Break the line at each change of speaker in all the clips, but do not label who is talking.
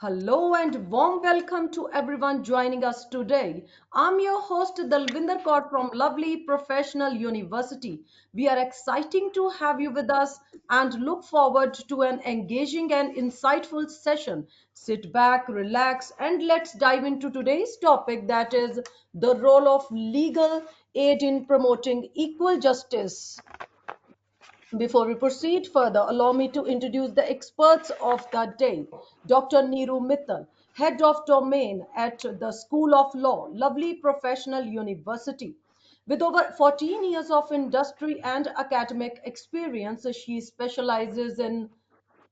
Hello and warm welcome to everyone joining us today. I'm your host Dalvinder Kaur from lovely Professional University. We are exciting to have you with us and look forward to an engaging and insightful session. Sit back, relax, and let's dive into today's topic, that is the role of legal aid in promoting equal justice. Before we proceed further, allow me to introduce the experts of the day. Dr. Neeru Mittal, Head of Domain at the School of Law, Lovely Professional University. With over 14 years of industry and academic experience, she specializes in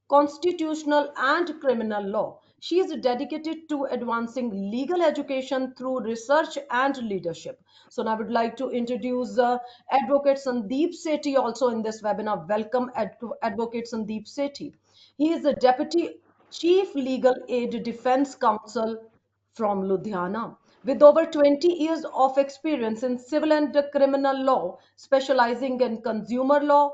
constitutional and criminal law. She is dedicated to advancing legal education through research and leadership. So now I would like to introduce Advocate Sandeep Sethi also in this webinar. Welcome, Advocate Sandeep Sethi. He is the Deputy Chief Legal Aid Defense Counsel from Ludhiana. With over 20 years of experience in civil and criminal law, specializing in consumer law,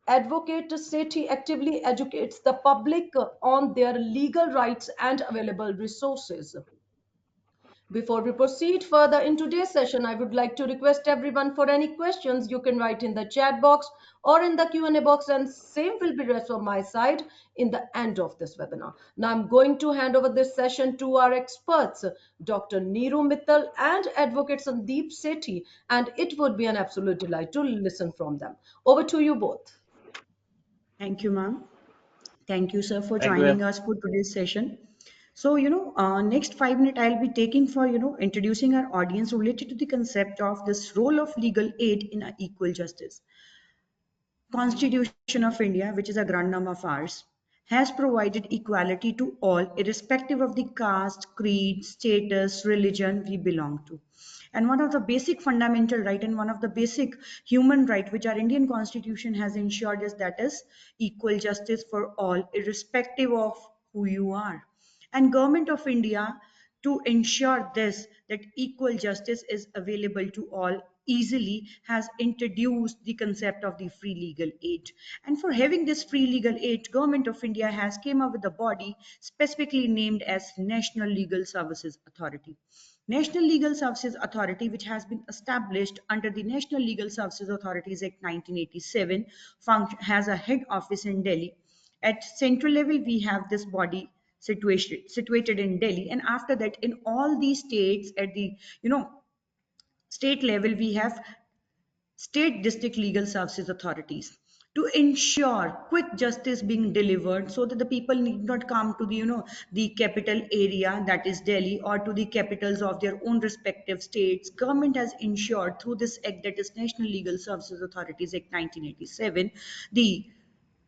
Advocate Sethi actively educates the public on their legal rights and available resources. Before we proceed further in today's session, I would like to request everyone for any questions you can write in the chat box or in the Q&A box, and same will be raised from my side in the end of this webinar. Now I'm going to hand over this session to our experts, Dr. Neeru Mittal and Advocate Sandeep Sethi, and it would be an absolute delight to listen from them. Over to you both.
Thank you, ma'am. Thank you, sir, for
Thank you.
joining us for today's session. So, next 5 minutes I'll be taking for, introducing our audience related to the concept of this role of legal aid in equal justice. Constitution of India, which is a grandam of ours, has provided equality to all, irrespective of the caste, creed, status, religion we belong to. And one of the basic fundamental right and one of the basic human right which our Indian Constitution has ensured is that is equal justice for all, irrespective of who you are. And Government of India, to ensure this, that equal justice is available to all easily, has introduced the concept of the free legal aid. And for having this free legal aid, Government of India has came up with a body specifically named as National Legal Services Authority. National Legal Services Authority, which has been established under the National Legal Services Authorities Act 1987, has a head office in Delhi. At central level, we have this body situated in Delhi, and after that, in all these states, at the state level, we have state district legal services authorities to ensure quick justice being delivered, so that the people need not come to the capital area, that is Delhi, or to the capitals of their own respective states. Government has ensured through this act, that is National Legal Services Authorities Act 1987, the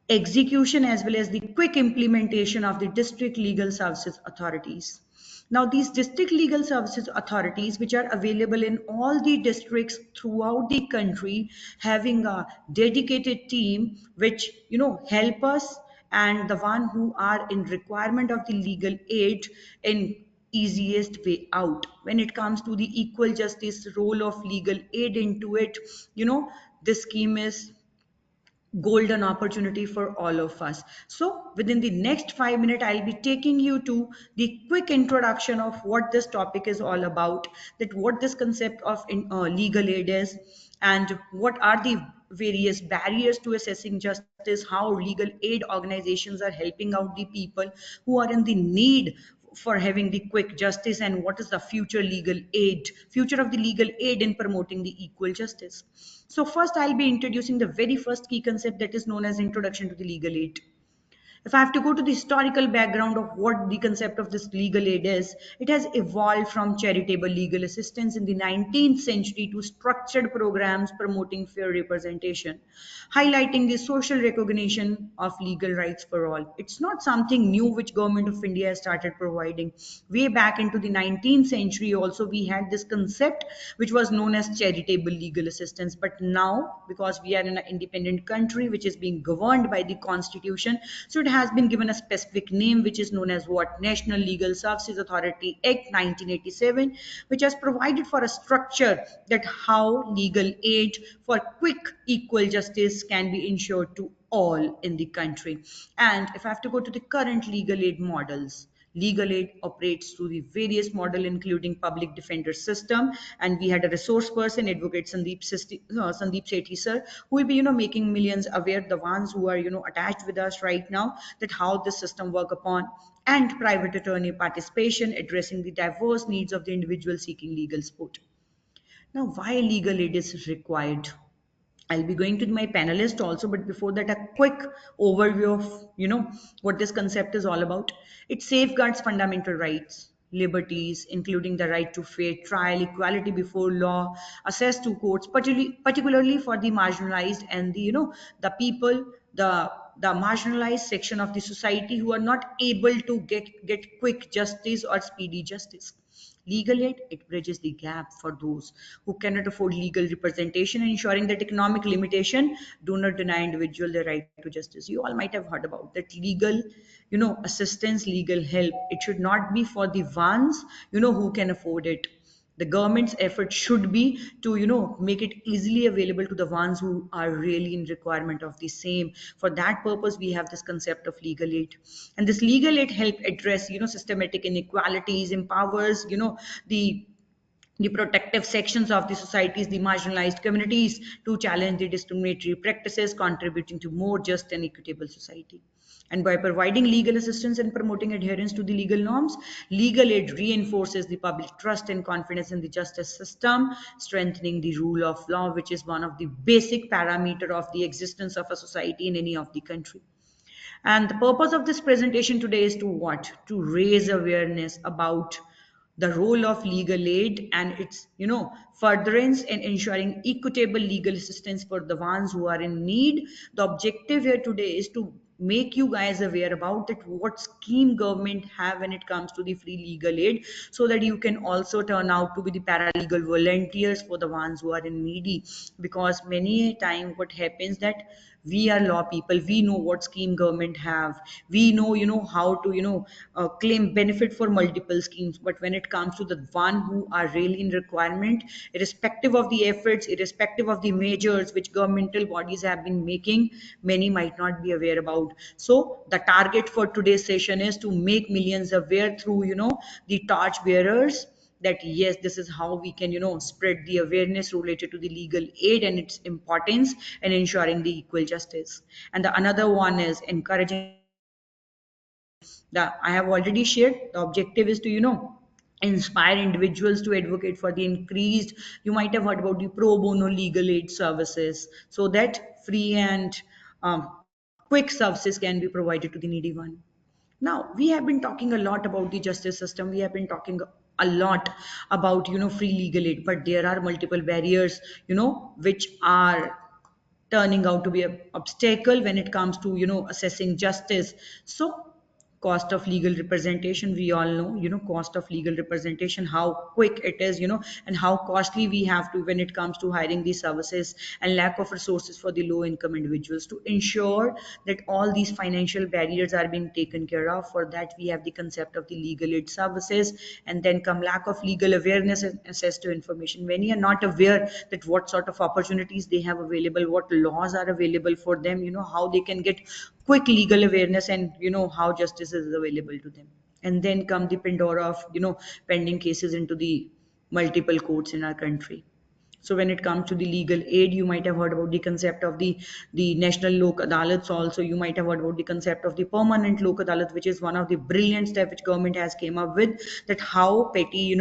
execution as well as the quick implementation of the district legal services authorities. Now, these district legal services authorities, which are available in all the districts throughout the country, having a dedicated team which help us and the one who are in requirement of the legal aid in easiest way out. When it comes to the equal justice role of legal aid into it, this scheme is golden opportunity for all of us. So within the next 5 minutes, I'll be taking you to the quick introduction of what this topic is all about, that what this concept of legal aid is, and what are the various barriers to assessing justice, how legal aid organizations are helping out the people who are in the need for having the quick justice, and what is the future of the legal aid in promoting the equal justice. So first I'll be introducing the very first key concept, that is known as introduction to the legal aid. If I have to go to the historical background of what the concept of this legal aid is, it has evolved from charitable legal assistance in the 19th century to structured programs promoting fair representation, highlighting the social recognition of legal rights for all. It's not something new which Government of India has started providing. Way back into the 19th century also we had this concept which was known as charitable legal assistance. But now, because we are in an independent country which is being governed by the constitution, so it has been given a specific name which is known as what? National Legal Services Authority Act 1987, which has provided for a structure that how legal aid for quick equal justice can be ensured to all in the country. And if I have to go to the current legal aid models, Legal aid operates through the various model, including public defender system, and we had a resource person, advocate Sandeep Sethi sir, who will be making millions aware, the ones who are attached with us right now, that how this system work upon, and private attorney participation, addressing the diverse needs of the individual seeking legal support. Now, why legal aid is required? I'll be going to my panelists also, but before that, a quick overview of what this concept is all about. It safeguards fundamental rights, liberties, including the right to fair trial, equality before law, access to courts, particularly for the marginalized and the people, the marginalized section of the society who are not able to get quick justice or speedy justice. Legal aid, it bridges the gap for those who cannot afford legal representation, ensuring that economic limitation do not deny individual the right to justice. You all might have heard about that legal, assistance, legal help. It should not be for the ones, who can afford it. The government's effort should be to make it easily available to the ones who are really in requirement of the same. For that purpose, we have this concept of legal aid, and this legal aid help address systematic inequalities, empowers the the protective sections of the societies, the marginalized communities, to challenge the discriminatory practices, contributing to more just and equitable society. And by providing legal assistance and promoting adherence to the legal norms, legal aid reinforces the public trust and confidence in the justice system, strengthening the rule of law, which is one of the basic parameter of the existence of a society in any of the country. And the purpose of this presentation today is to what? To raise awareness about the role of legal aid and its, furtherance in ensuring equitable legal assistance for the ones who are in need. The objective here today is to make you guys aware about that what scheme government have when it comes to the free legal aid, so that you can also turn out to be the paralegal volunteers for the ones who are in needy. Because many a time what happens that we are law people, we know what scheme government have, we know how to claim benefit for multiple schemes, but when it comes to the one who are really in requirement, irrespective of the efforts, irrespective of the measures which governmental bodies have been making, many might not be aware about. So the target for today's session is to make millions aware through the torch bearers, that yes, this is how we can spread the awareness related to the legal aid and its importance and ensuring the equal justice. And the another one is encouraging the I have already shared. The objective is to inspire individuals to advocate for the increased, you might have heard about the pro bono legal aid services, so that free and quick services can be provided to the needy one. Now, we have been talking a lot about the justice system. We have been talking a lot about, free legal aid, but there are multiple barriers, which are turning out to be an obstacle when it comes to, assessing justice. So, cost of legal representation, we all know, cost of legal representation, how quick it is, and how costly we have to when it comes to hiring these services, and lack of resources for the low income individuals. To ensure that all these financial barriers are being taken care of, for that we have the concept of the legal aid services. And then come lack of legal awareness and access to information. Many are not aware that what sort of opportunities they have available, what laws are available for them, how they can get quick legal awareness, and how justice is available to them. And then come the pandora of pending cases into the multiple courts in our country. So when it comes to the legal aid, you might have heard about the concept of the national lok adalats. Also, you might have heard about the concept of the permanent lok adalat, which is one of the brilliant steps which government has came up with, that how petty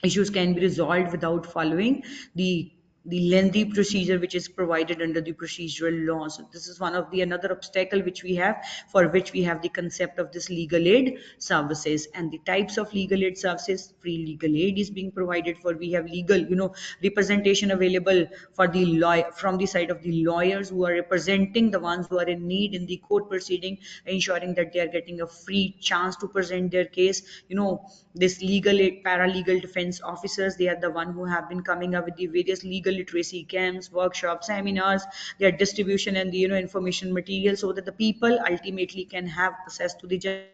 issues can be resolved without following the lengthy procedure which is provided under the procedural laws. So this is one of the another obstacle which we have, for which we have the concept of this legal aid services. And the types of legal aid services, free legal aid is being provided for. We have legal representation available for the law from the side of the lawyers who are representing the ones who are in need in the court proceeding, ensuring that they are getting a free chance to present their case. This legal aid paralegal defense officers, they are the one who have been coming up with the various legal literacy camps, workshops, seminars, their distribution and the information material, so that the people ultimately can have access to the justice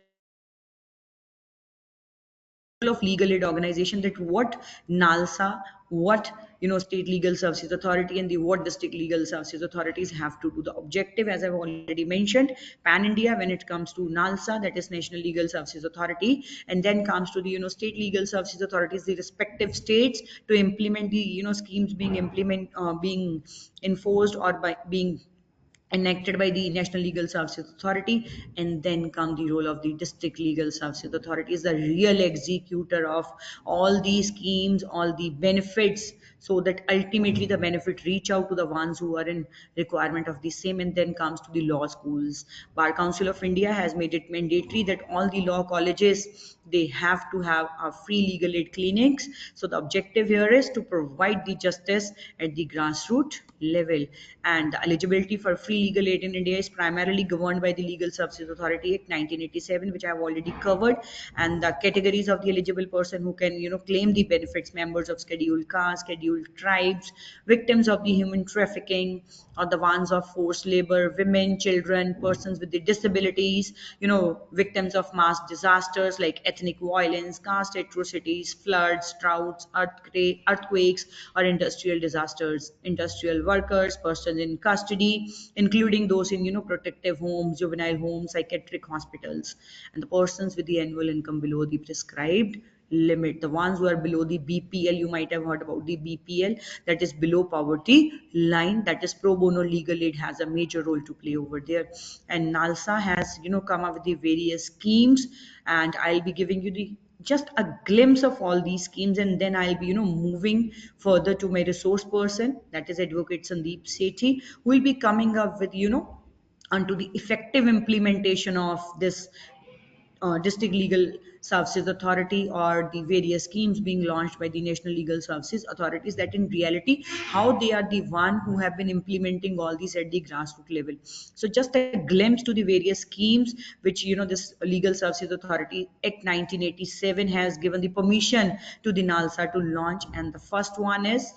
system. of legal aid organization, that what NALSA, what state legal services authority and the what district legal services authorities have to do. The objective, as I've already mentioned, pan India when it comes to NALSA, that is National Legal Services Authority, and then comes to the state legal services authorities, the respective states, to implement the schemes being enforced or by being enacted by the National Legal Services Authority. And then come the role of the district legal services authority, is the real executor of all these schemes, all the benefits, so that ultimately the benefit reach out to the ones who are in requirement of the same. And then comes to the law schools. Bar Council of India has made it mandatory that all the law colleges, they have to have a free legal aid clinics. So the objective here is to provide the justice at the grassroots level. And the eligibility for free legal aid in India is primarily governed by the Legal Services Authority Act 1987, which I have already covered. And the categories of the eligible person who can claim the benefits: members of scheduled castes, scheduled tribes, victims of the human trafficking, or the ones of forced labor, women, children, persons with the disabilities, victims of mass disasters like ethnic violence, caste atrocities, floods, droughts, earthquakes, or industrial disasters, industrial workers, persons in custody, including those in protective homes, juvenile homes, psychiatric hospitals, and the persons with the annual income below the prescribed limit. The ones who are below the BPL, you might have heard about the BPL, that is below poverty line, that is pro bono legal aid has a major role to play over there. And NALSA has come up with the various schemes, and I'll be giving you the just a glimpse of all these schemes, and then I'll be moving further to my resource person, that is Advocate Sandeep Sethi, who will be coming up with onto the effective implementation of this district legal services authority, or the various schemes being launched by the national legal services authorities, that in reality how they are the one who have been implementing all these at the grassroots level. So just a glimpse to the various schemes which this legal services authority act 1987 has given the permission to the NALSA to launch. And the first one is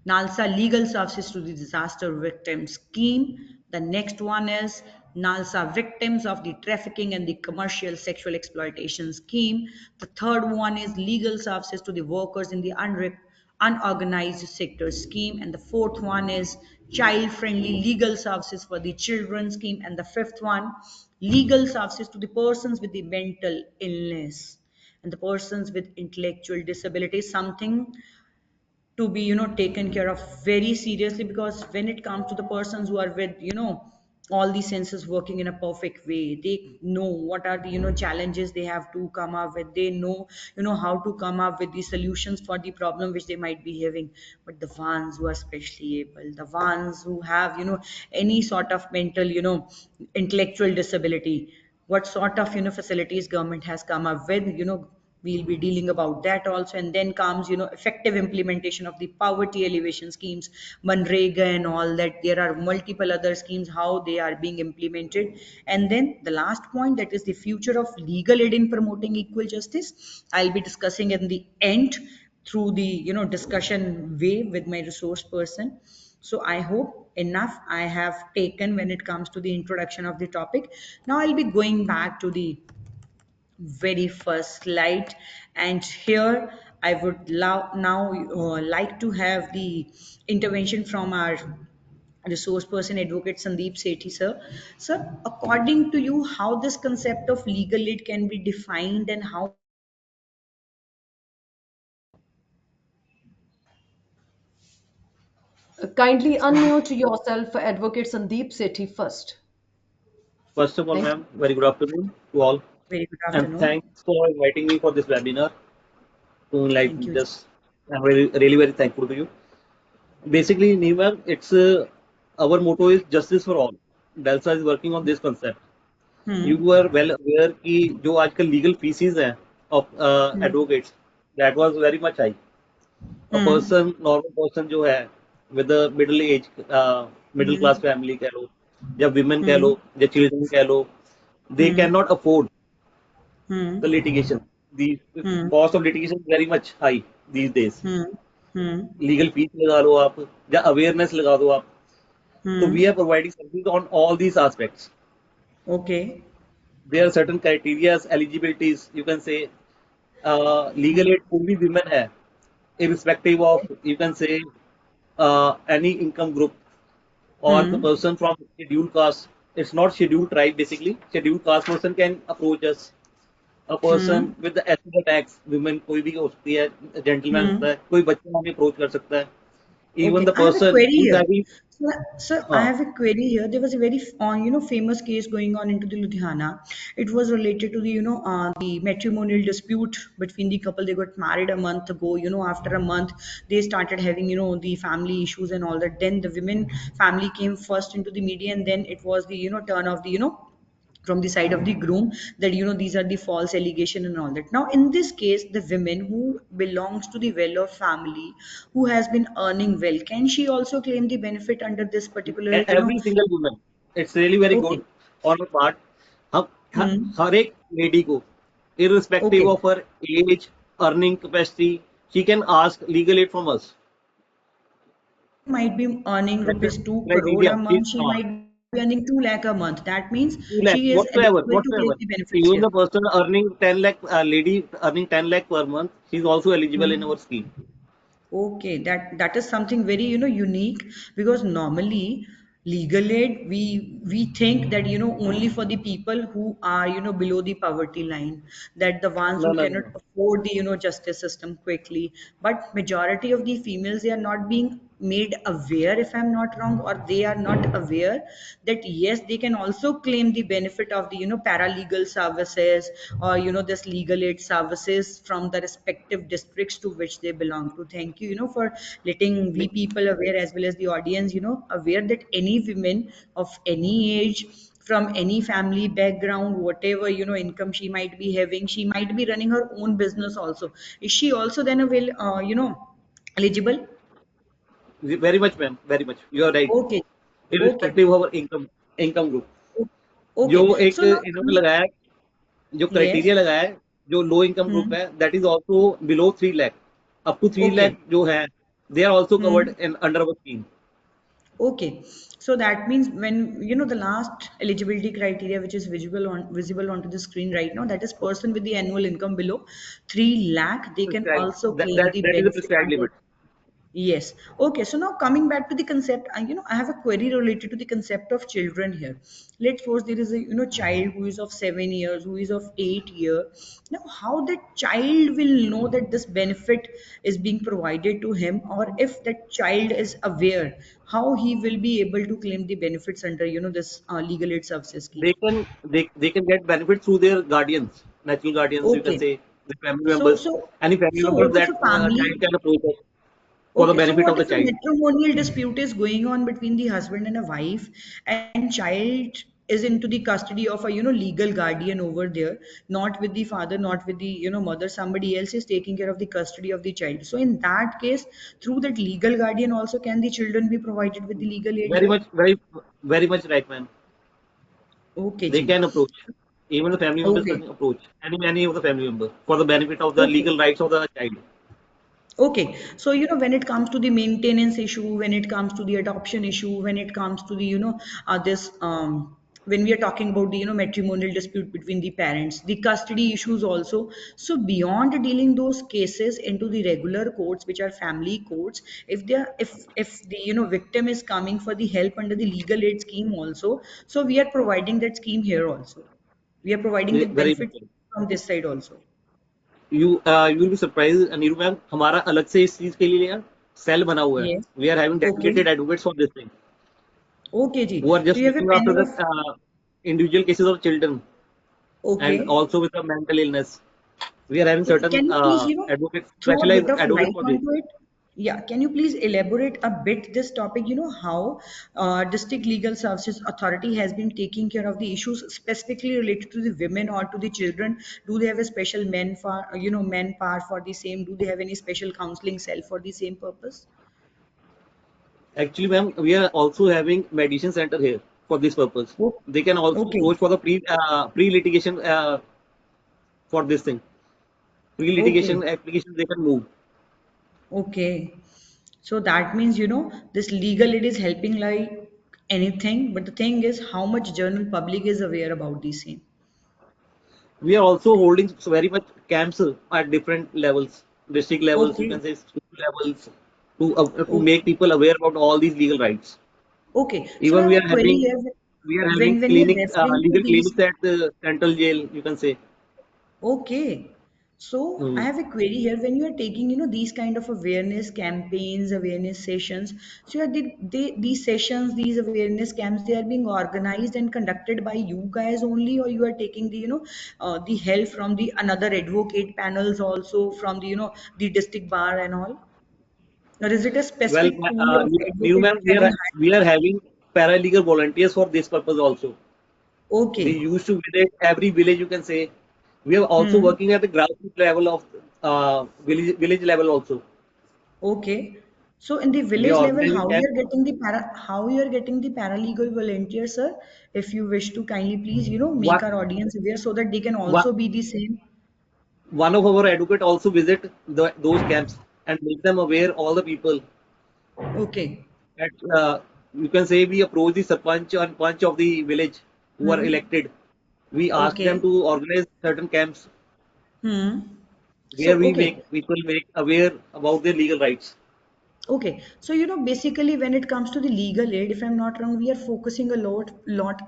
NALSA Legal Services to the Disaster Victims Scheme. The next one is NALSA Victims of the Trafficking and the Commercial Sexual Exploitation Scheme. The third one is Legal Services to the Workers in the Unorganized Sector Scheme. And the fourth one is Child Friendly Legal Services for the Children Scheme. And the fifth one, Legal Services to the Persons with the Mental Illness and the persons with intellectual disability, something to be taken care of very seriously, because when it comes to the persons who are with all these senses working in a perfect way, they know what are the challenges they have to come up with, they know how to come up with the solutions for the problem which they might be having. But the ones who are specially able, the ones who have any sort of mental intellectual disability, what sort of facilities government has come up with, we'll be dealing about that also. And then comes effective implementation of the poverty elevation schemes, manrega and all that. There are multiple other schemes, how they are being implemented. And then the last point, that is the future of legal aid in promoting equal justice, I'll be discussing in the end through the discussion way with my resource person. So I hope enough I have taken when it comes to the introduction of the topic. Now I'll be going back to the very first slide, and here I would now like to have the intervention from our resource person, Advocate Sandeep Sethi, sir. Sir, according to you, how this concept of legal aid can be defined, and how
Kindly unmute yourself, Advocate Sandeep Sethi first.
First of all,
Thank you.
ma'am, very good afternoon to all,
very good
and
afternoon.
thanks for inviting me for this webinar to
Thank
enlighten
you.
this. I'm really very thankful to you. Basically, Neema, it's our motto is justice for all. DELSA is working on this concept. You
Hmm.
were well aware कि जो आजकल legal fees हैं of
Hmm.
advocates, that was very much high. A
Hmm.
person, normal person जो है with a middle age, middle
Hmm.
class family कह लो, या women कह
Hmm.
लो, या children कह लो, they
Hmm.
cannot afford
Hmm.
the litigation. The
Hmm.
cost of litigation is very much high these days.
Hmm. Hmm.
Legal fees लगा लो आप या awareness लगा दो आप. So we
Hmm.
are providing services on all these aspects.
Okay.
there are certain criteria, eligibilities. You can say legal aid कोई भी women है, irrespective of you can say any income group or the
Hmm.
person from scheduled caste. It's not scheduled tribe basically. Scheduled caste person can approach us. A person
Hmm.
with the ethical tax, women कोई भी हो सकती है, gentleman होता
Hmm.
है, कोई बच्चा हमें approach कर सकता है. Even
Okay,
the
I have a
person
query
who's
here.
having,
Sir, I
हाँ,
have a query here. There was a very, famous case going on into the Ludhiana. It was related to the, the matrimonial dispute between the couple. They got married a month ago. After a month, they started having, the family issues and all that. Then the women family came first into the media, and then it was the, turn of the, from the side of the groom, that these are the false allegation and all that. Now in this case, the women who belongs to the well-off family, who has been earning well, can she also claim the benefit under this particular,
every single woman. It's really very
okay.
good on our part. हम
Hmm.
हर एक lady को, irrespective
Okay.
of her age, earning capacity, she can ask legal aid from us.
Might be earning
That's the
rupees 2 crore
criteria.
a month, she might be earning 2 lakh a month. That means
2
she
lakh,
is
whatsoever,
eligible to claim
whatsoever.
the benefits
Even
here.
the person earning 10 lakh, lady earning 10 lakh per month, she's also eligible in
Hmm.
our scheme.
Okay, that is something very, unique, because normally legal aid, we think that, only for the people who are, below the poverty line, that the ones
No,
who
no,
cannot
no.
afford the, justice system quickly. But majority of the females, they are not being made aware, if I'm not wrong, or they are not aware that yes, they can also claim the benefit of the, paralegal services, or this legal aid services from the respective districts to which they belong to. Thank you, for letting we people aware, as well as the audience, aware that any women of any age, from any family background, whatever, income she might be having, she might be running her own business also. Is she also then avail eligible?
Very much, ma'am. Very much. You are right.
Okay. Okay.
Irrespective of our income group.
O-
जो
Okay.
एक
So now,
इन्होंने लगाया है, जो
yes.
Criteria लगाया है, जो low income group
Hmm.
है, that is also below 3 lakh, up to 3 lakh
Okay.
जो है, they are also covered
Hmm.
In under our scheme.
Okay. So that means when the last eligibility criteria, which is visible onto the screen right now, that is person with the annual income below 3 lakh, they can
Prescribed.
also
That,
claim
that
the
that is the
benefit
prescribed
under.
limit.
Yes. Okay. So now coming back to the concept, I have a query related to the concept of children here. Let's suppose there is a child who is of 7 years, who is of 8 years. Now, how that child will know that this benefit is being provided to him, or if that child is aware, how he will be able to claim the benefits under this legal aid services scheme?
They can get benefit through their guardians, natural guardians. You can
Okay.
say the family
So
members,
so
any family
so
members
what if
that
a family?
child can approach us for the
Okay, so
benefit of
what
the
if a
child.
matrimonial dispute is going on between the husband and a wife, and child is into the custody of a legal guardian over there, not with the father, not with the mother, somebody else is taking care of the custody of the child. So in that case, through that legal guardian also, can the children be provided with the legal aid
Very
here?
much, very much right, man.
Okay,
They
ji.
can approach. Even the family members
Okay.
can approach any of the family members for the benefit of the
Okay.
legal rights of the child.
Okay, so when it comes to the maintenance issue, when it comes to the adoption issue, when it comes to the this when we are talking about the matrimonial dispute between the parents, the custody issues also. So beyond dealing those cases into the regular courts, which are family courts, if they are if the victim is coming for the help under the legal aid scheme also, so we are providing that scheme here also. We are providing that
Very
benefit
important.
from this side also.
You will be surprised, Neeru ma'am, हमारा अलग से इस चीज के लिए cell बना हुआ है.
Yes.
We are having
Okay.
dedicated advocates for this thing
Okay, ji.
who are
So
just
you have a
looking after
panel
the
of.
individual cases of children and
Okay.
also with the mental illness. We are having
Okay.
certain
Can you please,
advocates,
throw a
specialized
bit of
advocates
light
for this.
onto it? Yeah. Can you please elaborate a bit this topic? How District Legal Services Authority has been taking care of the issues specifically related to the women or to the children. Do they have a special manpower for the same? Do they have any special counseling cell for the same purpose?
Actually, ma'am, we are also having mediation center here for this purpose.
Oh,
They can also
okay.
approach for the pre litigation for this thing. Pre litigation
Okay.
applications they can move.
Okay. So that means, this legal aid is helping like anything, but the thing is how much general public is aware about the same.
We are also holding very much camps at different levels, district levels, you
Okay.
can say school levels, to
Okay.
make people aware about all these legal rights.
Okay. So I
Even
have a query here.
we are having
When you're
clinics,
referring to
legal
these,
clinics at the central jail, you can say.
okay. So I
Hmm.
have a query here. When you are taking, these kind of awareness campaigns, awareness sessions, so these sessions, these awareness camps, they are being organized and conducted by you guys only, or you are taking the help from the another advocate panels also from the district bar and all, or is it a
Well,
specific pool of
Neeru
advocates
ma'am,
you having hired?
we are having paralegal volunteers for this purpose also. We
Okay.
used to visit every village, you can say. We are also
Hmm.
working at the grassroots level of village level also.
Okay. So in the
We
village
are
level,
organizing camps.
how you are getting the paralegal volunteers, sir? If you wish to kindly please,
One,
make our audience aware so that they can
one
also be the same.
one of our advocate also visit those camps and make them aware all the people
Okay.
that you can say we approach the sarpanch and panch of the village who are
Hmm.
elected. We ask them
Okay.
to organize certain camps
Hmm.
where
So
we
okay.
make people make aware about their legal rights.
Okay, so basically when it comes to the legal aid, if I'm not wrong, we are focusing a lot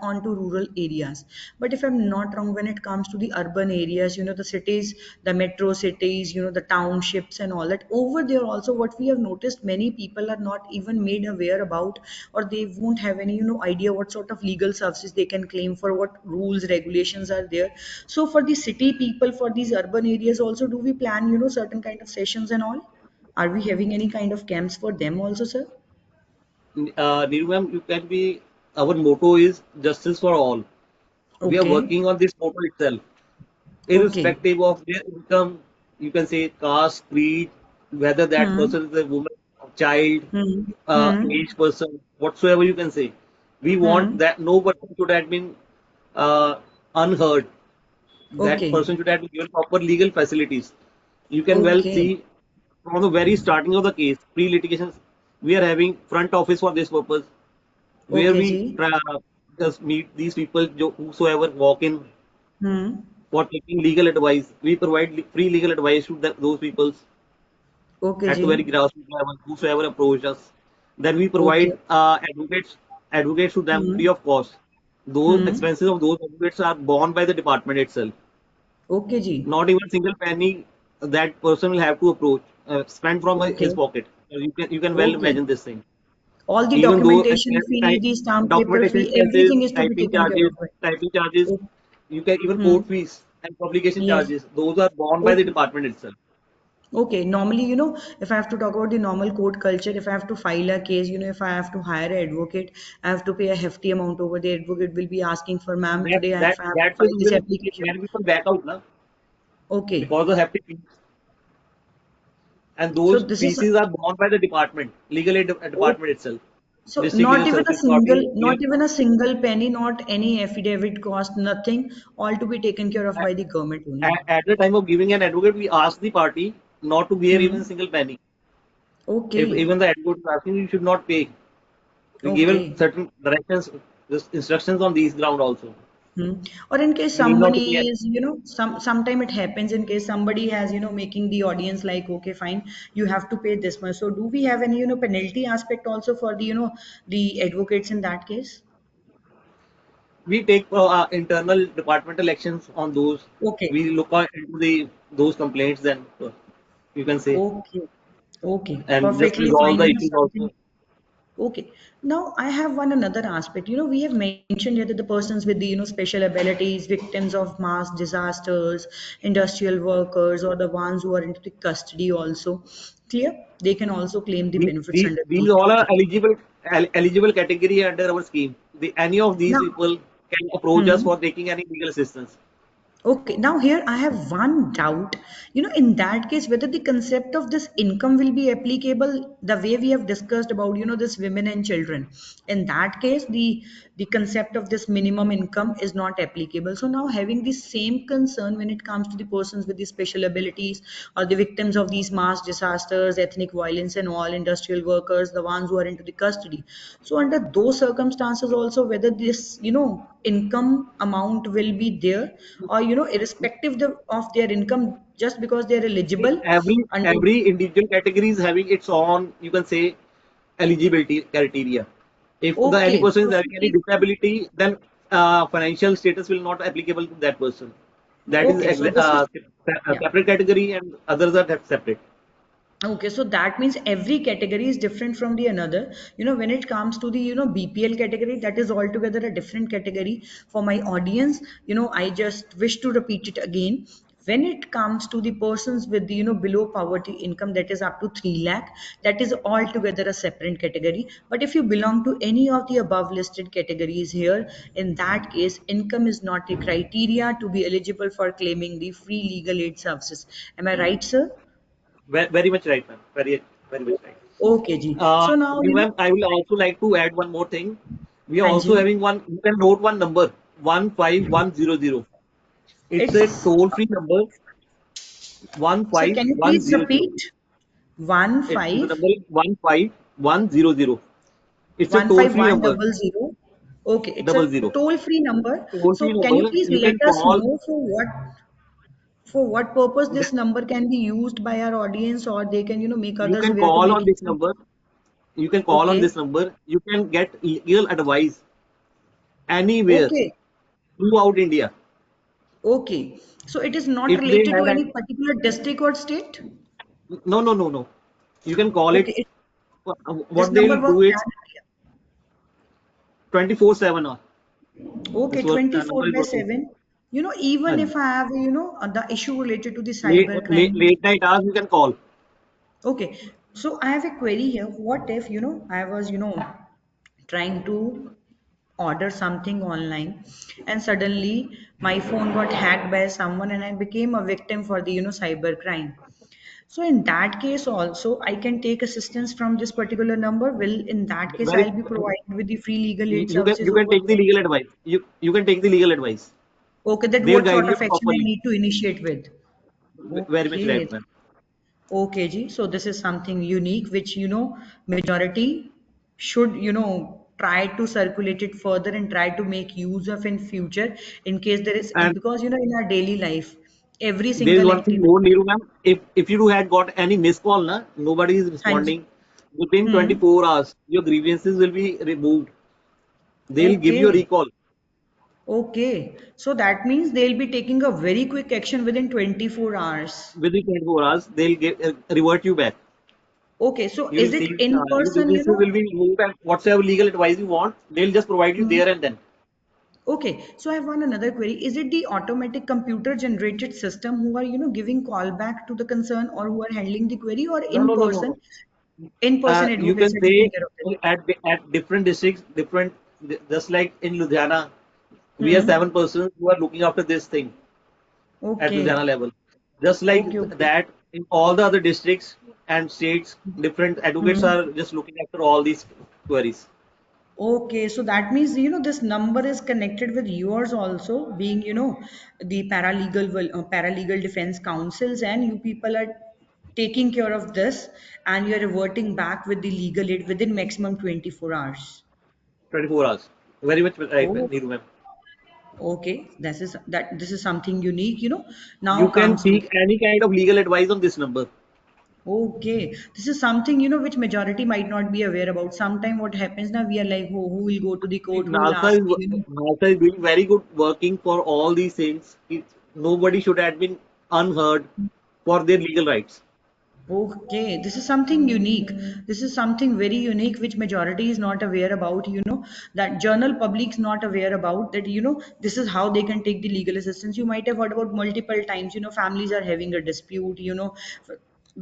onto rural areas. But if I'm not wrong, when it comes to the urban areas, the cities, the metro cities, the townships and all that, over there also what we have noticed, many people are not even made aware about, or they won't have any, idea what sort of legal services they can claim for, what rules, regulations are there. So for the city people, for these urban areas also, do we plan, certain kind of sessions and all? Are we having any kind of camps for them also, sir?
Neeru ma'am, you can be, our motto is justice for all. We are
Okay.
working on this motto itself,
Okay.
irrespective of their income, you can say caste, creed, whether that
Hmm.
person is a woman, child,
Hmm. Hmm.
aged person, whatsoever you can say. We want
Hmm.
that no person should have been uh, unheard. That
Okay.
person should have been given proper legal facilities. You can well
Okay.
see from the very starting of the case, pre-litigation, we are having front office for this purpose, where
Okay,
we
ji.
try, just meet these people whosoever walk in
Hmm.
for taking legal advice. We provide free legal advice to those people
Okay,
at the very
ji.
grassroots level, whosoever approach us. Then we
Okay.
provide advocates to them
Hmm.
free of cost. Those
Hmm.
expenses of those advocates are borne by the department itself.
Okay, ji.
Not even single penny that person will have to approach spend from his
Okay.
pocket. You can well
Okay.
imagine this thing.
All the
Even though
documentation fee, the stamp paper
documentation
fee,
expenses,
everything is to be taken care of. By.
typing charges,
Okay.
you can even
Hmm.
court fees and publication
Yes.
charges. Those are borne by the
Okay.
department itself.
Okay, normally, if I have to talk about the normal court culture, if I have to file a case, if I have to hire an advocate, I have to pay a hefty amount over. The advocate will be asking for, ma'am,
That
today
that
if I have to
that's the
file this
reason
application.
many people back out now
Okay,
because of hefty fees, and
so
those
this is
fees are borne by the department, legal aid
oh,
department itself,
so
district legal services department.
not even a single penny, not any affidavit cost, nothing, all to be taken care of by the government only.
At the time of giving an advocate, we ask the party not to bear even a
Hmm.
single penny. If
Okay,
even the advocate is asking, you should not pay. We given
okay.
certain directions, just instructions on these ground also.
Hmm. Or in case
You need not to pay.
somebody is, sometime it happens in case somebody has, making the audience like, okay, fine, you have to pay this much. So do we have any, penalty aspect also for the, the advocates in that case?
We take internal departmental actions on those.
Okay,
We look into the those complaints, then you can say,
okay, okay,
and just
perfectly
resolve
fine.
the issues
Something.
also.
Okay. Now I have one another aspect. We have mentioned here that the persons with the special abilities, victims of mass disasters, industrial workers, or the ones who are into the custody also. Clear? They can also claim the benefits under
These
those
all are
categories.
eligible category under our scheme. Any of these
Now,
people can approach us
hmm.
for taking any legal assistance.
Okay, now here I have one doubt. In that case, whether the concept of this income will be applicable the way we have discussed about, this women and children. In that case, the concept of this minimum income is not applicable. So now having the same concern when it comes to the persons with the special abilities or the victims of these mass disasters, ethnic violence and all industrial workers, the ones who are into the custody. So under those circumstances also, whether this, income amount will be there, or irrespective of their income, just because they're
See,
eligible under.
every individual category is having its own, you can say, eligibility criteria. If the any
Okay,
person
so
is having any disability, then financial status will not applicable to that person. That is
okay, so this is,
a
yeah.
separate category, and others are separate.
Okay, so that means every category is different from the another. When it comes to the, BPL category, that is altogether a different category for my audience. I just wish to repeat it again. When it comes to the persons with the, below poverty income, that is up to 3 lakh, that is altogether a separate category. But if you belong to any of the above listed categories here, in that case, income is not a criteria to be eligible for claiming the free legal aid services. Am I right, sir?
Very much right, ma'am. Very much right.
Okay, Ji. So now,
Ma'am, I will also like to add one more thing. We are also
Hanji,
having one. You can note one number, 15100. It's a
it's,
toll-free number,
sir, can you please
15100.
repeat? One
The
five
number is 15100. It's a
one five
toll-free
one
number,
double zero. Okay, it's
double
a
zero.
toll-free number.
Toll-free
So can you
number.
please
You
let
can
us
call.
know for what purpose this number can be used by our audience, or they can, make
You
others
can
aware to
call
make
on this
use?
number. You can call on
Okay,
this number. You can get legal advice anywhere
okay,
throughout India.
okay. So it is not
If they
related to
have
any
any,
particular district or state?
no, no, no, no. You can call it.
Okay, this
What
number
they'll
works
do is
pan.
24/7 hour.
Okay,
This work
24
number is
by
working.
7. Even
And
if I have, the issue related to the cyber crime.
late night hours you can call.
Okay, so I have a query here. What if, I was, trying to order something online, and suddenly my phone got hacked by someone and I became a victim for the, cyber crime. So in that case also, I can take assistance from this particular number. Will in that case,
Very,
I'll be provided with the free legal aid
you
services
can
over
take the
there.
legal advice. You can take the legal advice.
Okay, that
They'll
what
guide
sort
you
of action I
properly.
need to initiate with?
Very much right,
Okay,
man.
okay, Ji. So this is something unique which, majority should, try to circulate it further and try to make use of in future, in case there is,
And
because, in our daily life, every
there is
single
one thing
activity.
more, Neeru ma'am. If you had got any missed call, na, nobody is
Hanji.
responding. Within
Hmm.
24 hours, your grievances will be removed. They'll give you a
Okay.
recall
Okay. So that means they'll be taking a very quick action within 24 hours.
within 24 hours. They'll revert you back.
Okay. So
You will
is
see
it in
your
person,
grievances will be removed, and whatever legal advice you want, they'll just provide you
Hmm.
there and then.
Okay, so I have one another query. Is it the automatic computer generated system who are, giving callback to the concern, or who are handling the query, or
No, no, no, no, no.
in person
You
advocates
can
are taking
say
care of it?
at different districts, different, just like in Ludhiana, we are
Hmm.
7 persons who are looking after this thing at Ludhiana
Okay.
level. Just like
Okay, okay.
that, in all the other districts and states, different advocates
Hmm.
are just looking after all these queries.
Okay, so that means, this number is connected with yours also, being, the paralegal defense councils, and you people are taking care of this, and you're reverting back with the legal aid within maximum 24 hours.
24 hours. Very much right,
Oh,
Neeru ma'am.
okay, this is something unique,
You
Now
can
comes to,
seek any kind of legal advice on this number.
okay, this is something, which majority might not be aware about. Sometime what happens now, we are like, who will go to the
See,
court, who will ask me,
NASA is doing very good working for all these things. Nobody should have been unheard for their legal rights.
Okay, this is something unique. This is something very unique which majority is not aware about, that journal public's not aware about, that, this is how they can take the legal assistance. You might have heard about multiple times, families are having a dispute,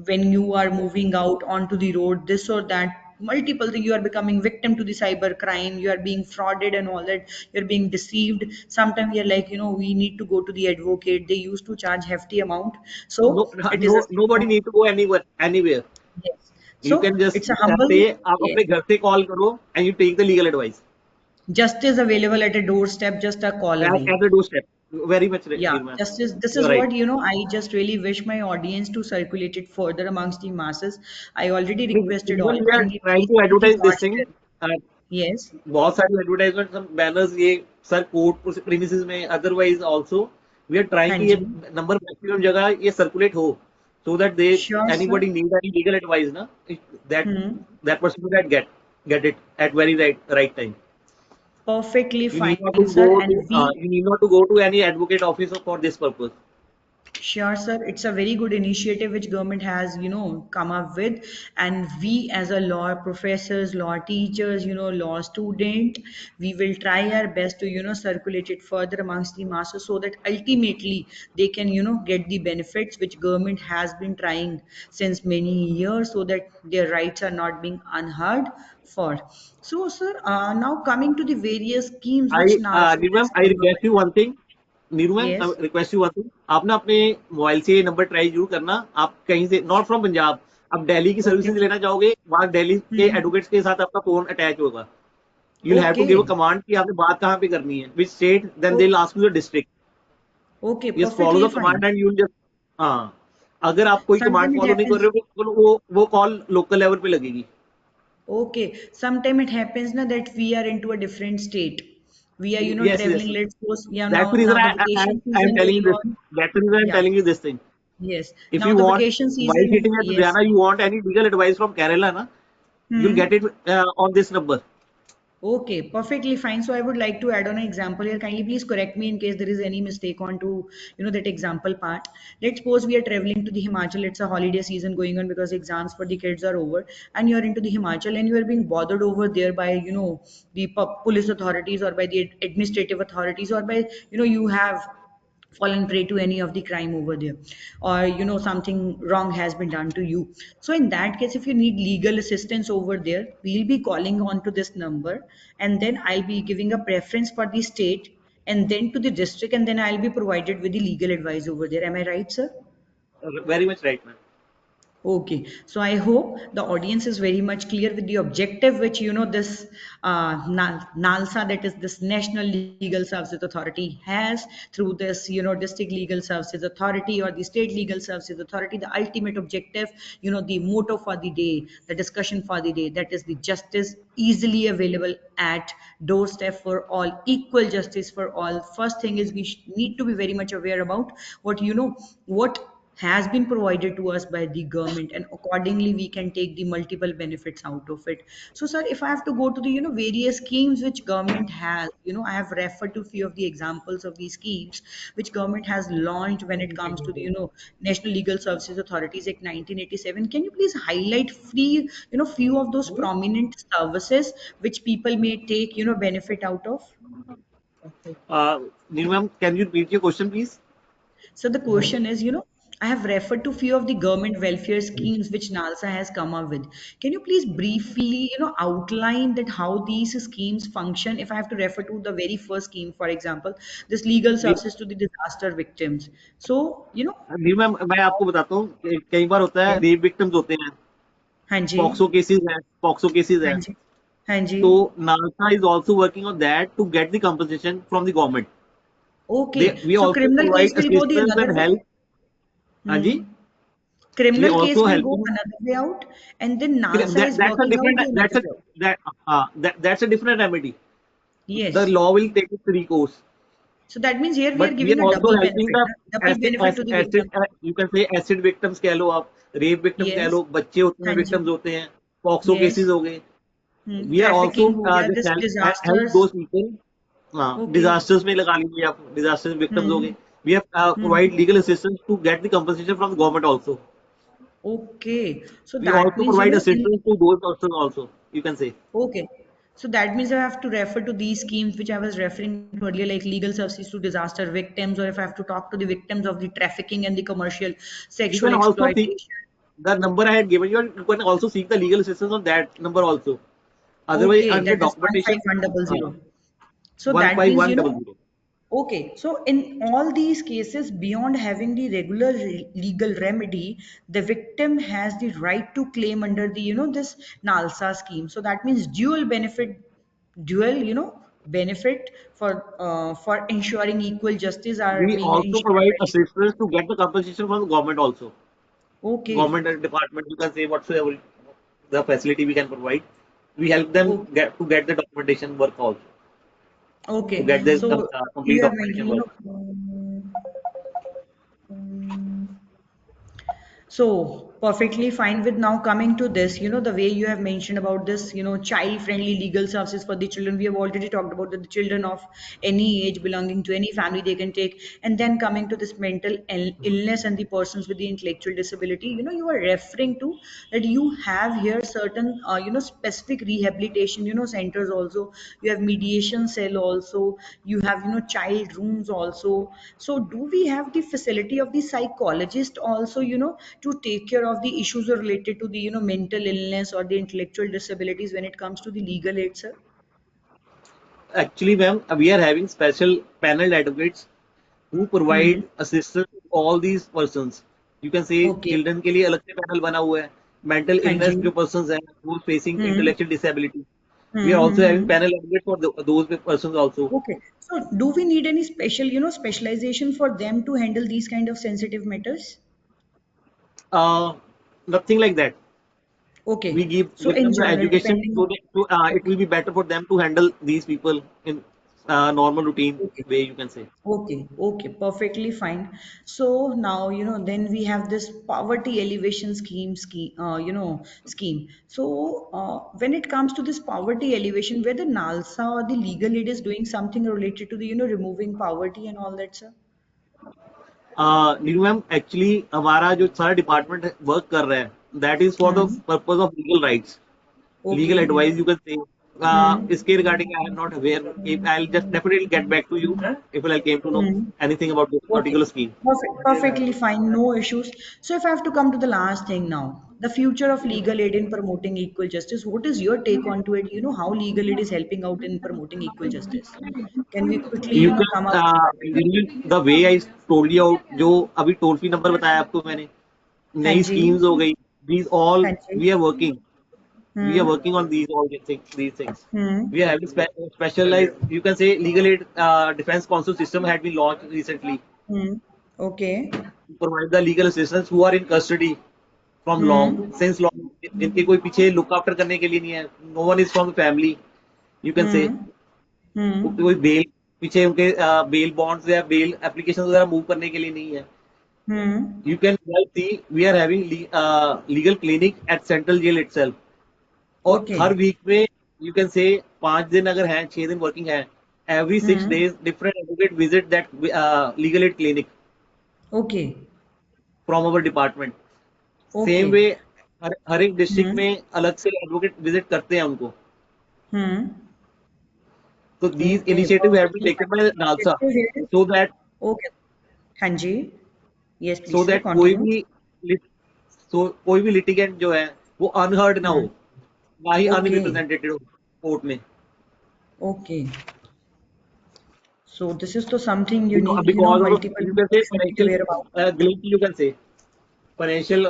when you are moving out onto the road, this or that, multiple things, you are becoming victim to the cyber crime, you are being frauded and all that, you're being deceived. Sometimes we are like, we need to go to the advocate. They used to charge hefty amount.
No,
So it is a,
nobody need to go anywhere.
yes.
You
So
can just
it's a humble,
say आप
yeah,
अपने घर से call करो and you take the legal advice
justice available at a doorstep, just a call away.
at the doorstep. Very much right,
Yeah,
Nirman.
justice. This
You are
is
right.
what, I just really wish my audience to circulate it further amongst the masses. I already
I mean,
requested all
even we are
kindly
trying
please
to
kindly
advertise this
watch
thing.
it.
Uh,
Yes.
बहुत सारी advertisement हम banners ये sir court premises में otherwise also we are trying
हाँ
कि ये
जी।
Number maximum जगह ये सर्कुलेट हो so that they
Sure, sir.
Anybody need any legal advice ना that
Hmm.
That person that get it at very right time
Perfectly
you need
fine,
not to
sir.
go to
And we
you need not to go to any advocate office for this purpose.
Sure, sir. It's a very good initiative which government has, come up with. And we as a law professors, law teachers, law student, we will try our best to, circulate it further amongst the masses so that ultimately they can, get the benefits which government has been trying since many years so that their rights are not being unheard for. So, sir, now coming to the various schemes
I
which NALSA
Nirmam,
has
I
come up
request you
with.
one thing. Neeru ma'am,
Yes.
Request you one thing, आप ना अपने mobile से ये number try जरूर करना। आप कहीं से नॉट फ्रॉम पंजाब, आप दिल्ली की
Okay.
सर्विसेज लेना चाहोगे, वहां दिल्ली के
Hmm.
एडवोकेट्स के साथ आपका फोन अटैच होगा। You will have to give a
Okay.
Command कि आपने बात कहाँ पे करनी है, which state, then they will
Oh,
ask you the district.
okay,
yes, follow
perfectly
the command
fine.
And you will just, हाँ, अगर आप कोई कमांड
Sometimes it
फॉलो नहीं कर
happens.
रहे हो तो वो कॉल लोकल लेवल पे लगेगी।
Okay, sometimes it happens na that we are into a different state. We are,
yes yes,
traveling. Let's suppose, yeah,
that's the
now
reason
the vacation
I am
season
telling
going
you this,
on.
That's the reason I am
Yeah,
telling you this thing.
yes.
If
Now
you
the
want,
vacation
while
season,
sitting at
yes.
Ludhiana, you want any legal advice from Kerala, na, you'll get
Hmm.
it on this number.
Okay, perfectly fine. So I would like to add on an example here. Kindly please correct me in case there is any mistake on to, that example part. Let's suppose we are traveling to the Himachal. It's a holiday season going on because exams for the kids are over, and you're into the Himachal and you are being bothered over there by, the police authorities or by the administrative authorities or by, you have fallen prey to any of the crime over there, or something wrong has been done to you. So in that case, if you need legal assistance over there, we'll be calling on to this number, and then I'll be giving a preference for the state and then to the district, and then I'll be provided with the legal advice over there. Am I right, sir?
Very much right, man.
Okay, so I hope the audience is very much clear with the objective which this NALSA, that is this National Legal Services Authority, has through this District Legal Services Authority or the State Legal Services Authority. The ultimate objective, the motto for the day, the discussion for the day, that is the justice easily available at doorstep for all, equal justice for all. First thing is we need to be very much aware about what has been provided to us by the government, and accordingly we can take the multiple benefits out of it. So sir, if I have to go to the various schemes which government has, I have referred to few of the examples of these schemes which government has launched when it comes to the National Legal Services Authorities Act 1987. Can you please highlight few of those prominent services which people may take benefit out of?
Nirmam, can you repeat your question, please?
So the question is, I have referred to few of the government welfare schemes which NALSA has come up with. Can you please briefly, outline that how these schemes function? If I have to refer to the very first scheme, for example, this legal services to the disaster victims. So,
Nirmam, मैं आपको बताता हूँ कि कई बार होता है
yes.
Rape victims होते हैं,
हाँ जी,
पॉक्सो केसेस
हाँ
है,
जी, हाँ जी.
तो NALSA is also working on that to get the compensation from the government.
Okay.
We
So
also
criminal case
provide
will go the
assistance
another
and
way.
help. हाँ जी,
Hmm.
we
Criminal case
also
will go
helping.
another way out, and then NALSA is
That's a
working out
different,
the another way out.
that's a different remedy. The
Yes.
law will take its recourse.
So that means here we are
But we
giving
are
a
also
double
helping
benefit,
the
na? Double benefit to the
acid,
victim.
you can say acid victims कह लो आप, rape victims कह
Yes.
लो, बच्चे होते हैं,
हाँ जी.
Victims होते हैं, POCSO cases
Yes.
हो गए। We are also
Trafficking हो गया,
just
this
help
disasters.
those people, हाँ,
Okay.
disasters में लगा लीजिए आप, disasters victims हो
Hmm.
गए। We have
Hmm.
provide legal assistance to get the compensation from the government also.
Okay. So
We
that
also
means,
provide
in
assistance to those persons also, you can say.
okay. So that means I have to refer to these schemes which I was referring to earlier, like legal services to disaster victims, or if I have to talk to the victims of the trafficking and the commercial
You
sexual
can also seek
exploitation.
the number I had given you, and you can also seek the legal assistance on that number also. Otherwise,
Okay,
under
that is
documentation,
15100. So
one
that
five
means,
one double zero.
okay, so in all these cases, beyond having the regular legal remedy, the victim has the right to claim under the, this NALSA scheme. So that means dual, benefit for ensuring equal justice are
We
being
also
ensured
provide
by the
assistance to get the compensation from the government also.
okay.
Government and department, you can say whatsoever the facility we can provide. We help them
Oh,
get the documentation work also, to
okay.
get this
So
complete
you have mentioned,
documentation work.
um, so perfectly fine with now coming to this, the way you have mentioned about this, child-friendly legal services for the children. We have already talked about that the children of any age belonging to any family they can take. And then coming to this mental illness and the persons with the intellectual disability, you are referring to that you have here certain, specific rehabilitation, centers also. You have mediation cell also. You have, child rooms also. So do we have the facility of the psychologist also, to take care of the issues related to the, mental illness or the intellectual disabilities when it comes to the legal aid, sir?
Actually, ma'am, we are having special panel advocates who
Hmm.
provide assistance to all these persons. You can say
Okay.
children के लिए अलग से panel बना हुआ है. Mental
हाँ
illness
जी.
जो persons हैं who facing
Hmm.
intellectual disability. We are also having
Hmm.
panel advocates for those persons also.
Okay. So do we need any special, specialization for them to handle these kind of sensitive matters?
Uh, Nothing like that. We
Okay. So
give
in
them the
general,
education
depending
so
on,
that it will be better for them to handle these people in normal routine
okay.
way, you can say.
Okay, okay, perfectly fine. So now, then we have this poverty elevation scheme. So when it comes to this poverty elevation, whether NALSA or the legal aid is doing something related to the, removing poverty and all that, sir?
Neeru ma'am, actually हमारा जो सारा department work कर रहा है, that is for the
Hmm.
Purpose of legal rights, legal
Okay.
advice, you can say.
Hmm.
Iske regarding I am not aware. If I'll just definitely get back to you if I came to know
Hmm.
anything about this
Okay,
particular scheme.
perfectly fine, no issues. So if I have to come to the last thing now, the future of legal aid in promoting equal justice, what is your take on to it? How legal aid is helping out in promoting equal justice? Can we quickly,
You
come
can
up with
the way I told you out, जो अभी toll free number बताया आपको मैंने,
हाँ
नई
जी,
schemes हो गई, these all
हाँ जी,
we are working. We are
hmm,
working on these all these things.
Hmm,
We are having specialized, you can say, legal aid defense counsel system had been launched recently
hmm, okay,
to provide the legal assistance who are in custody from long
hmm,
since long. जिनके कोई पीछे look after करने के लिए नहीं है, no one is from family, you can say,
hmm, hmm,
कोई bail पीछे उनके बेल बॉन्ड्स या बेल एप्लीकेशन वगैरह मूव करने के लिए नहीं है.
Hmm,
You can well see we are having legal clinic at central jail itself. और
ओके,
हर वीक में यू कैन से 5 दिन अगर हैं, 6 दिन वर्किंग है, every 6 days
hmm,
different advocate visit that legal aid clinic
okay,
from our department.
Okay,
same way हर एक डिस्ट्रिक्ट
हम्म,
में अलग से एडवोकेट विजिट करते हैं उनको.
हम्म,
So these
okay,
initiatives have been
perfectly
taken
fine.
by NALSA
Initiative here.
so that
okay, हाँ जी, yes
so
please sir
that
continue.
कोई भी लिटिगेंट जो है वो अनहर्ड ना हो,
हम्म,
ना ही
ओके,
अनरिप्रेजेंटेटेड हो कोर्ट में.
Okay. So this is to something unique,
Because of
multiple
you can
people
say
should be
financial
aware about.
glitch, you can say financial,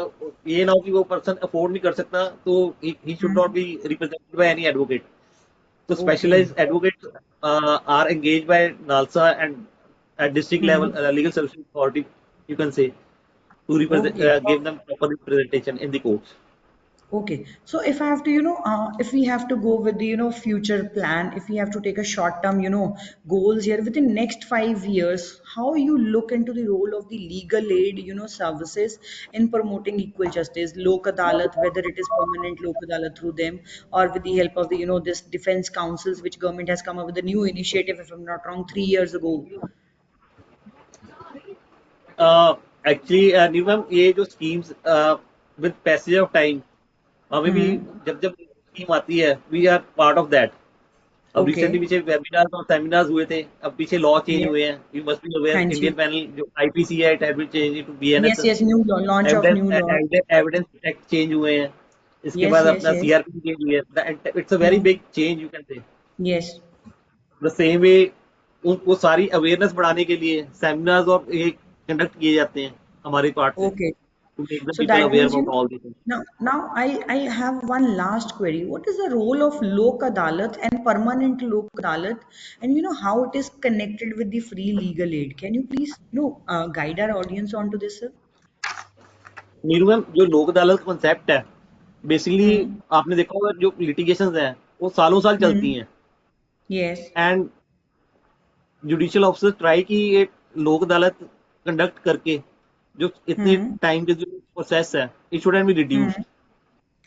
ये ना हो कि वो पर्सन अफोर्ड नहीं कर सकता, तो he should not
Hmm.
Be represented by any advocate. So
Okay.
specialized advocates are engaged by NALSA and at district level
Hmm.
legal services authority, you can say, to
Okay.
give them proper representation in the courts.
Okay. So if I have to, if we have to go with the, future plan, if we have to take a short term, goals here within next 5 years, how you look into the role of the legal aid, services in promoting equal justice, Lok Adalat, whether it is permanent Lok Adalat through them or with the help of the, this defense councils, which government has come up with a new initiative, if I'm not wrong, 3 years ago.
Actually निर्मम, ये जो schemes with passage of time, हमें भी
Hmm.
जब जब scheme आती है we are part of that. अब रिसेंटली
Okay.
पीछे वेबिनार्स और सेमिनार्स हुए थे, अब पीछे लॉ चेंज
Yes.
हुए हैं, you must be aware, Indian
Hanji.
Panel जो आईपीसी है, it has been change to
Yes,
BNS.
yes, new law, launch of
evidence
new law.
Evidence act change हुए हैं, इसके
Yes,
बाद
yes,
अपना
yes.
CRP change हुई है. It's a very
Hmm.
Big change, you can से.
Yes.
The same way उनको सारी अवेयरनेस बढ़ाने के लिए सेमिनार्स और ये कंडक्ट किए जाते हैं हमारे पार्ट से,
Okay.
To make the
So
people
that
aware
means,
about all this.
now I have one last query. What is the role of Lok Adalat and permanent Lok Adalat, and how it is connected with the free legal aid? Can you please, guide our audience onto this, sir?
Neeru ma'am, जो लोक अदालत का concept है basically
Hmm.
आपने देखा होगा जो litigations हैं वो सालों साल चलती
Hmm.
हैं,
Yes.
And judicial officer try की एक लोक अदालत कंडक्ट करके जो इतने
Hmm.
टाइम के जो प्रोसेस है it should be
Hmm.
Reduced,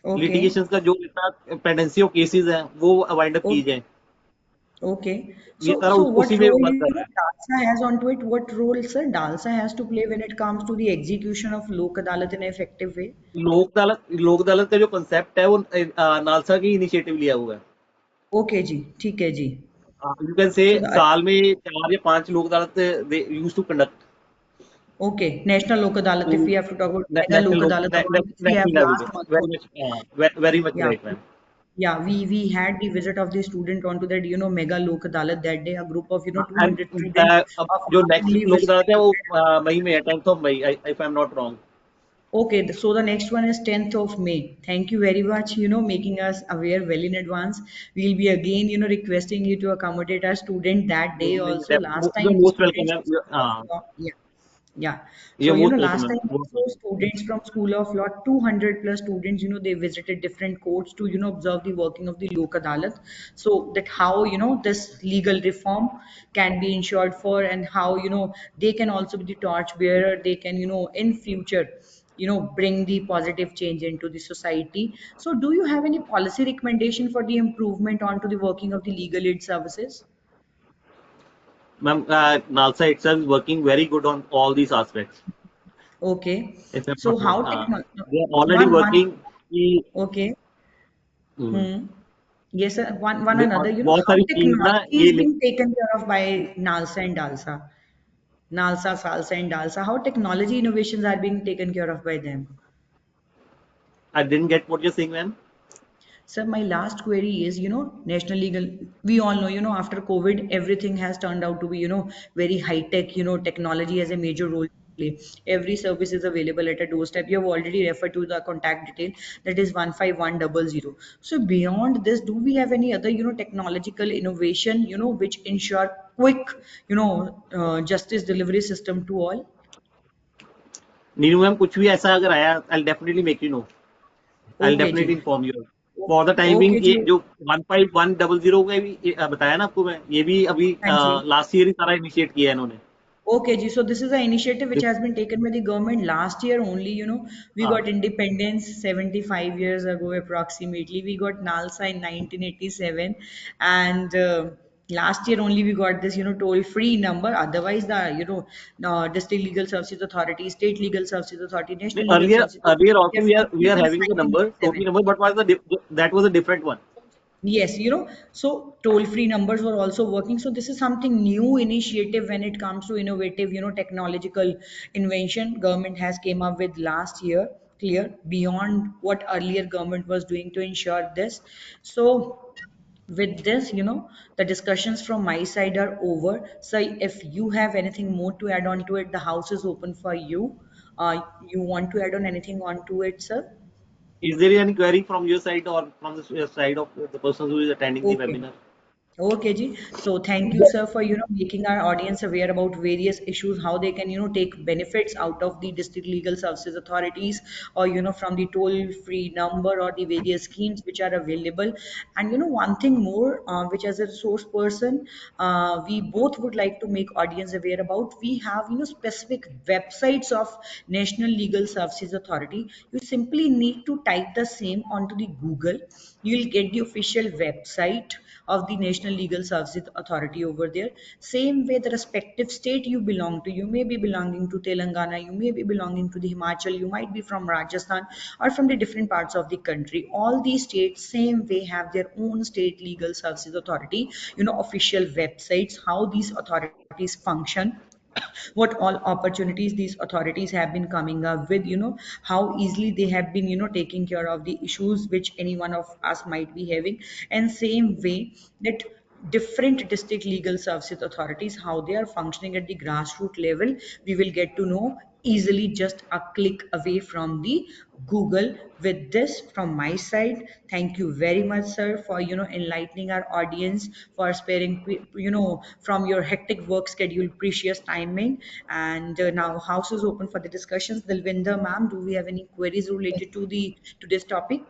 Okay.
Litigations का जो इतना पेंडेंसी ऑफ केसेस है वो वाइंड अप की
Okay.
जाए,
Okay.
ये सारा
So
उसी
what
में
role,
वर्क कर रहा है।
DALSA has onto it? What role, sir, DALSA has to play when it comes to the execution of Lok Adalat in an effective way?
लोक अदालत का जो कंसेप्ट है वो नालसा की इनिशिएटिव लिया हुआ है।
Okay जी, ठीक है जी.
You can say
So the
साल में 4 या 5 Lok Adalat they used to conduct
okay, National Lok Adalat.
To
If we have to talk about mega
national
Lok
Lok
Adalat, the one which we have
national level
last
पे,
month
very
only.
Much very much
Yeah,
right ma'am.
yeah. We had the visit of the student onto that mega Lok Adalat that day. A group of
and
200 students
अब
of
जो
ours
next
only
लोक अदालत है
visited
वो
different.
मई में है, 10th of May, if I am not wrong.
Okay, so the next one is 10th of May. Thank you very much, making us aware well in advance. We'll be again, requesting you to accommodate our student that day also. Last
you
time the
most
students
welcome
from School of
ma'am,
Law, yeah, yeah.
You
So,
most
last
welcome
time
ma'am.
also students from School of Law, 200 plus students, they visited different courts to, observe the working of the Lok Adalat. So that how, this legal reform can be ensured for and how, they can also be the torch bearer. They can, in future, bring the positive change into the society. So do you have any policy recommendation for the improvement onto the working of the legal aid services?
Ma'am, Nalsa itself is working very good on all these aspects.
Okay.
If I'm
So
not wrong,
how techno
they are already
one
working कि
okay.
हम्म,
Hmm. Yes, sir. One another,
बहुत
how
सारी schemes ना
technology
ये
is being taken care of by NALSA and DALSA. NALSA, SALSA and DALSA. How technology innovations are being taken care of by them?
I didn't get what you're saying, man.
Sir, my last query is, national legal, we all know, after COVID, everything has turned out to be, very high tech, technology has a major role to play. Every service is available at a doorstep. You have already referred to the contact detail that is 15100. So beyond this, do we have any other, technological innovation, which ensure quick, justice delivery system to all?
Neenu ma'am कुछ भी ऐसा अगर आया I'll definitely make you know. I'll
Okay,
definitely
ji.
inform you. For the time being
Okay,
ये
जी.
जो 15100 का भी बताया ना आपको मैं, ये भी अभी
हाँ जी.
लास्ट ईयर ही सारा इनिशिएट किया है इन्होंने।
Okay, ji. So this is an initiative which
This-
has been taken by the government last year only. We
हाँ
got independence 75 years ago approximately. We got NALSA in 1987, and last year only we got this, toll-free number. Otherwise, the district legal services authority, state legal services authority, national legal
earlier
services
earlier
authority
also
have been
we are
since
having the number, total
1987.
number, but was that was a different one.
Yes, so toll-free numbers were also working. So this is something new initiative when it comes to innovative, technological invention government has came up with last year, clear beyond what earlier government was doing to ensure this. So with this, the discussions from my side are over. So if you have anything more to add on to it, the house is open for you. You want to add on anything onto it, sir?
Is there any query from your side or from the side of the person who is attending the
Okay.
webinar?
Okay, Ji. So thank you, sir, for making our audience aware about various issues, how they can take benefits out of the district legal services authorities, or from the toll-free number or the various schemes which are available. And one thing more, which as a resource person, we both would like to make audience aware about. We have specific websites of National Legal Services Authority. You simply need to type the same onto the Google. You'll get the official website of the National Legal Services Authority over there. Same way, the respective state you belong to, you may be belonging to Telangana, you may be belonging to the Himachal, you might be from Rajasthan or from the different parts of the country. All these states, same way, have their own state legal services authority, official websites, how these authorities function, what all opportunities these authorities have been coming up with, how easily they have been taking care of the issues which any one of us might be having, and same way that different district legal services authorities, how they are functioning at the grassroots level, we will get to know easily just a click away from the Google. With this from my side, thank you very much, sir, for enlightening our audience, for sparing from your hectic work schedule precious timing. And now house is open for the discussions. Dalvinder ma'am, do we have any queries related to this topic?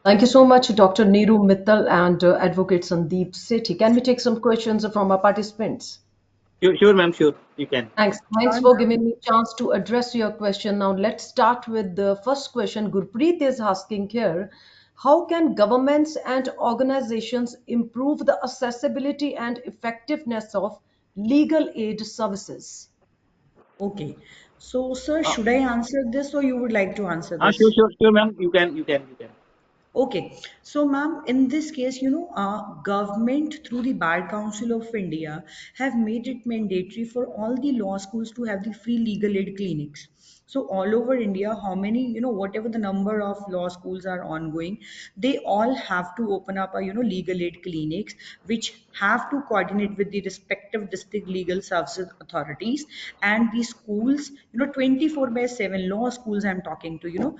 Thank you so much, Dr. Neeru Mittal and Advocate Sandeep Sethi. Can we take some questions from our participants?
Sure, ma'am, sure, you can.
Thanks. Thanks
Sure,
for
ma'am.
giving me a chance to address your question. Now, let's start with the first question. Gurpreet is asking here, how can governments and organizations improve the accessibility and effectiveness of legal aid services?
Okay. So, sir,
Uh,
should I answer this or you would like to answer
sure,
this?
sure, ma'am, you can.
Okay, so ma'am, in this case, government through the Bar Council of India have made it mandatory for all the law schools to have the free legal aid clinics. So all over India, how many, whatever the number of law schools are ongoing, they all have to open up legal aid clinics, which have to coordinate with the respective district legal services authorities and the schools, 24 by 7 law schools I'm talking to,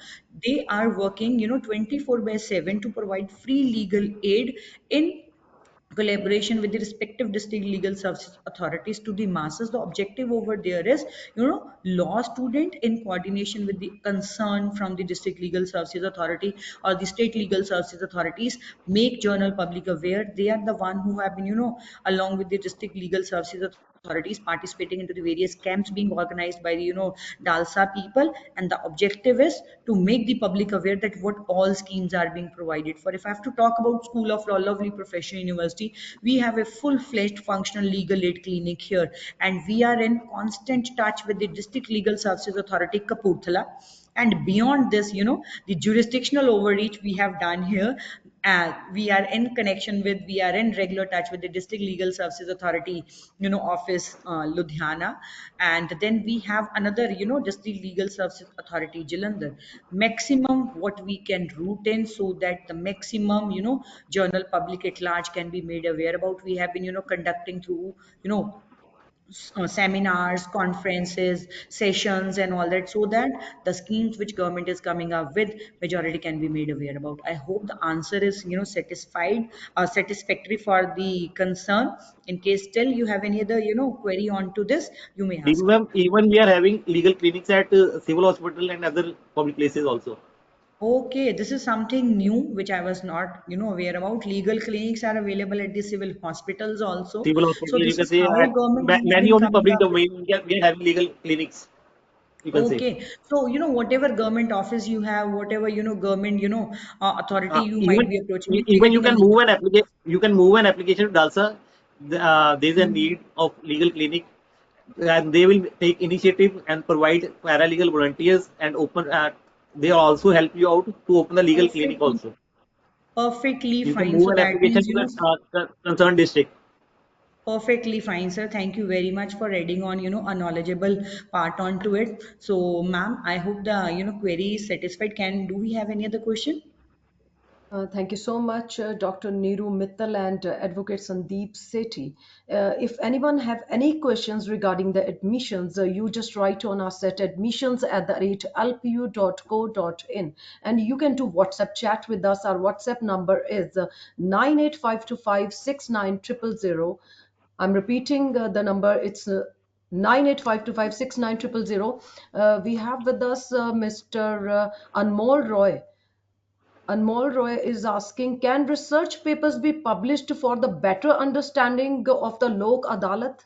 they are working 24 by 7 to provide free legal aid in collaboration with the respective district legal services authorities to the masses. The objective over there is law student in coordination with the concern from the district legal services authority or the state legal services authorities make journal public aware. They are the one who have been along with the district legal services authorities participating into the various camps being organized by the DALSA people, and the objective is to make the public aware that what all schemes are being provided for. If I have to talk about School of Law, Lovely Professional University, we have a full-fledged functional legal aid clinic here, and we are in constant touch with the District Legal Services Authority, Kapurthala. And beyond this, the jurisdictional overreach we have done here, we are in connection with, we are in regular touch with the District Legal Services Authority, office, Ludhiana. And then we have another, District Legal Services Authority, Jalandhar. Maximum what we can route in so that the maximum, journal public at large can be made aware about. We have been, conducting through, seminars, conferences, sessions, and all that, so that the schemes which government is coming up with, majority can be made aware about. I hope the answer is, satisfactory for the concern. In case still you have any other, query on to this, you may
Even,
ask me.
ma'am, even we are having legal clinics at civil hospital and other public places also.
Okay, this is something new which I was not, aware about. Legal clinics are available at the civil hospitals also.
Civil
So
hospital, you
this
can
is
say
how
at
government has
many
been
of the
coming
public
up with.
domain, we are having legal clinics, you can say.
Okay, so whatever government office you have, whatever government authority you
Even
might be approaching, if you're
even you
getting a
can
legal.
move an application. You can move an application to DALSA. There is a
Mhm.
need of legal clinic, and they will take initiative and provide paralegal volunteers and open. They also help you out to open the legal clinic
Perfectly,
also.
perfectly
You can
fine.
move
So
an
that
application
means
to the concerned district.
perfectly fine, sir. Thank you very much for adding on a knowledgeable part onto it. So, ma'am, I hope the query is satisfied. Do we have any other question?
Thank you so much, Dr. Neeru Mittal and Advocate Sandeep Sethi. If anyone have any questions regarding the admissions, you just write on us at admissions@lpu.co.in, and you can do WhatsApp chat with us. Our WhatsApp number is 985256900. I'm repeating the number. It's 985256900. We have with us Mr. Anmol Roy. Anmol Roy is asking, can research papers be published for the better understanding of the Lok Adalat?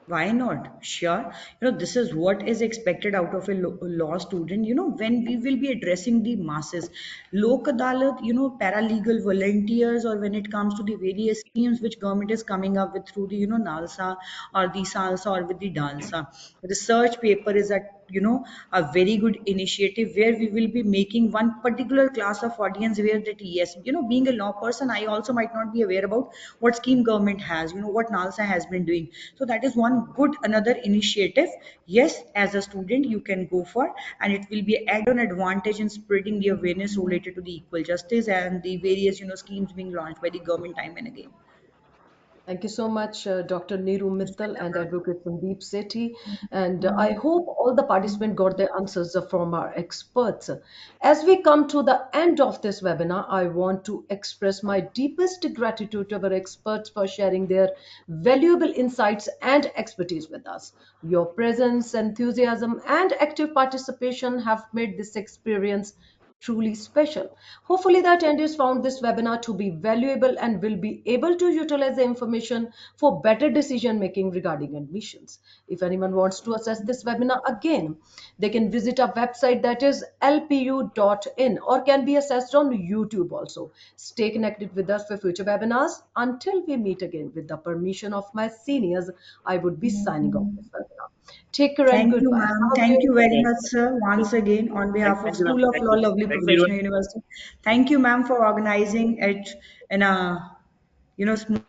Why not? Sure. This is what is expected out of a law student, when we will be addressing the masses. Lok Adalat, paralegal volunteers, or when it comes to the various schemes which government is coming up with through the, NALSA or the SALSA or with the DALSA. Research paper is a very good initiative where we will be making one particular class of audience aware that yes, being a law person, I also might not be aware about what scheme government has, what NALSA has been doing. So that is one good another initiative. Yes, as a student you can go for, and it will be add-on advantage in spreading the awareness related to the equal justice and the various schemes being launched by the government time and again.
Thank you so much, Dr. Neeru Mittal and Advocate Sandeep Sethi. And I hope all the participants got their answers from our experts. As we come to the end of this webinar, I want to express my deepest gratitude to our experts for sharing their valuable insights and expertise with us. Your presence, enthusiasm, and active participation have made this experience truly special. Hopefully, the attendees found this webinar to be valuable and will be able to utilize the information for better decision making regarding admissions. If anyone wants to access this webinar again, they can visit our website, that is lpu.in, or can be accessed on YouTube also. Stay connected with us for future webinars. Until we meet again, with the permission of my seniors, I would be signing off this webinar. Take care and
Thank you,
goodbye.
ma'am.
Have a
Thank
great
you
day.
very much, sir, once again on behalf of
Thank you, ma'am.
School of
Thank
Law,
you.
Lovely
Thank you.
Professional University. Thank you, ma'am, for organizing it in a smooth